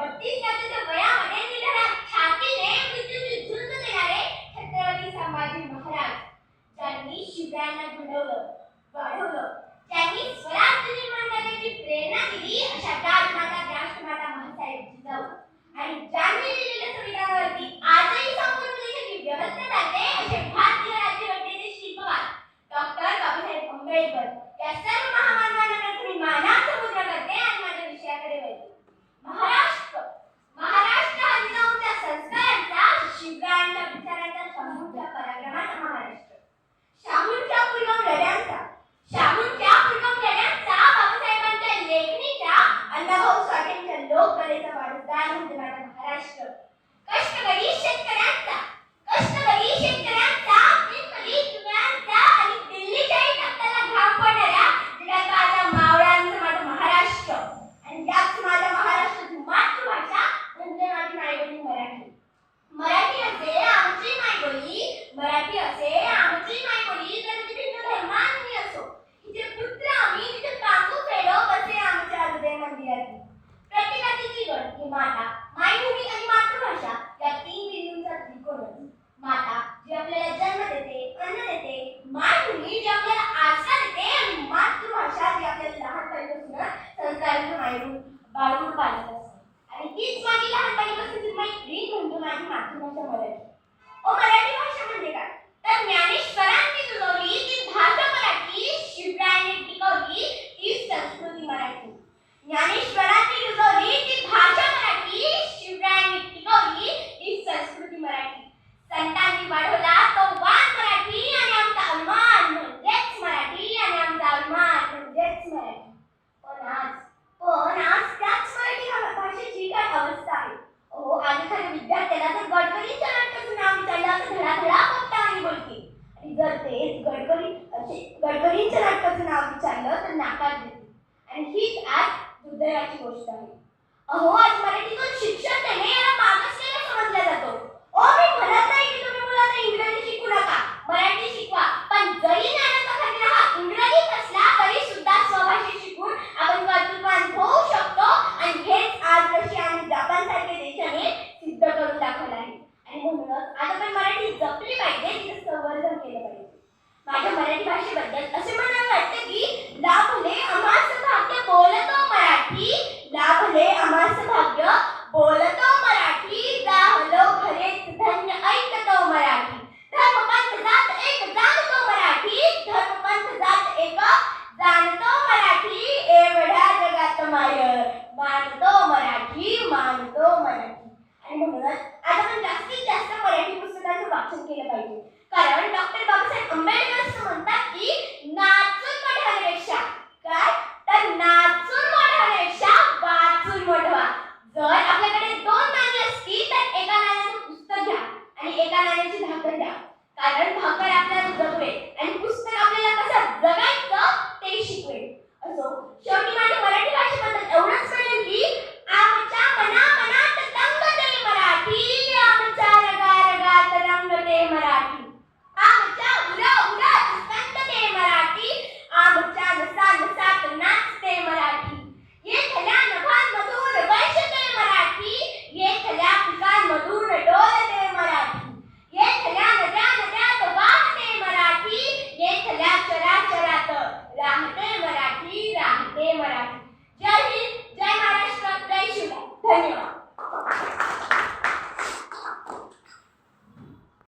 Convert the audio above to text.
32 वर्षाच्या वयामध्ये निधडक छातीने मृत्यूशी झुंज देणारे छत्रपती संभाजी महाराज, ज्यांनी शिवरायांना घडवलं, वाढवलं, त्यांनी स्वराज्य निर्माण करण्याची प्रेरणा दिली अशा राजमाता राष्ट्रमाता महासाहेब जिजाऊ आणि ज्यांनी लिहिलेल्या संविधानावरती आजही संपूर्ण देशाची व्यवस्था चालते असे भारतीय राज्यघटनेचे शिल्पकार डॉक्टर बाबासाहेब आंबेडकर या सर्व महामानवांना प्रथम मानाचा मुद्रा करते आणि माझ्या विषयाकडे वळते. महाराष्ट्र हा जिजाऊंच्या संस्कारांचा, शिवरायांच्या विचारांचा, शाहूंच्या पराक्रमाचा महाराष्ट्र. शाहूंच्या दुर्गम लढ्यांचा, बाबासाहेबांच्या लेखणीचा, अण्णाभाऊ साठेंच्या लोककलेचा वारसदार म्हणजे माझा महाराष्ट्र. कष्टकरी शेतकऱ्यांचा, आणि दिल्लीच्याही तख्ताला घाम पडणाऱ्या विदर्भाच्या मावळ्यांचा माझा महाराष्ट्र. आणि याच माझ्या महाराष्ट्राची मातृभाषा म्हणजे माझी मायबोली मराठी. मराठी असे आमची मायबोली जर भिन्न धर्मांनी असो, हिचे पुत्र आम्ही तिचे काकू फेडो असे आमच्या हृदय मंदिरात. प्रत्येकाची जीवन ही माता, मायभूमी आणि मातृभाषा या 3 बिंदूंचा त्रिकोण. माता जी आपल्याला जन्म देते, अन्न देते, मायभूमी जी आपल्याला आश्रय देते आणि मातृभाषा जी आपल्याला लहानपणापासून संस्कारांचं बाळगून पाळत असते. आणि तीच माझी लहानपणापासूनची मैत्रीण म्हणजे माझी मातृभाषा मराठी. मराठी भाषा म्हणजे काय? तर ज्ञानेश्वरांनी रुजवली ती भाषा मराठी, शिवरायांनी टिकवली ती संस्कृती मराठी. ज्ञानेश्वरांनी रुजवली ती भाषा मराठी, शिवरायांनी टिकवली ती संस्कृती मराठी. संतांनी वाढवला तो वाण मराठी आणि आमचा अभिमान म्हणजेच मराठी आणि आमचा अभिमान म्हणजेच मराठी. पण आज त्याच मराठी भाषेची काय अवस्था आहे. आज एखाद्या विद्यार्थ्याला जर गडकरींच्या नाटकाचं नाव विचारलं तर धडाधडा बघता आणि बोलते, आणि जर तेच गडकरींच्या नाटकाचं नाव विचारलं तर नाकार देते. आणि हीच आज दुर्दैवाची गोष्ट आहे. आज मराठीतून शिक्षण देणे याला मागासलेला समजला जातो. मी म्हणत नाही की तुम्ही मुलांना इंग्रजी शिकू नका, मराठी शिकवा, पण जरी ज्ञानाचा खजिना हा इंग्रजीत असला तरी सुद्धा स्वभाषेत शिकून आपण कर्तृत्वान होऊ शकतो. आणि हेच आज रशिया आणि जपान सारख्या देशाने सिद्ध करून दाखवलं आहे. आणि म्हणूनच आज आपण मराठी जपली पाहिजे, तिचं संवर्धन केलं पाहिजे. माझ्या मराठी भाषेबद्दल असे म्हणायला वाटतं की लाभले आम्हास भाग्य बोलतो मराठी, लाभले आम्हास भाग्य बोलतो मराठी, जाहलो खरेच धन्य ऐकतो मराठी. धर्मपंथ जात एक जाणतो मराठी, धर्मपंथ जात एक जाणतो मराठी, एवढ्या जगात मानतो मराठी. आणि म्हणूनच आज आपण जास्तीत जास्त मराठी पुस्तकांचं वाचन केलं पाहिजे. कारण डॉक्टर बाबासाहेब आंबेडकर असं म्हणतात की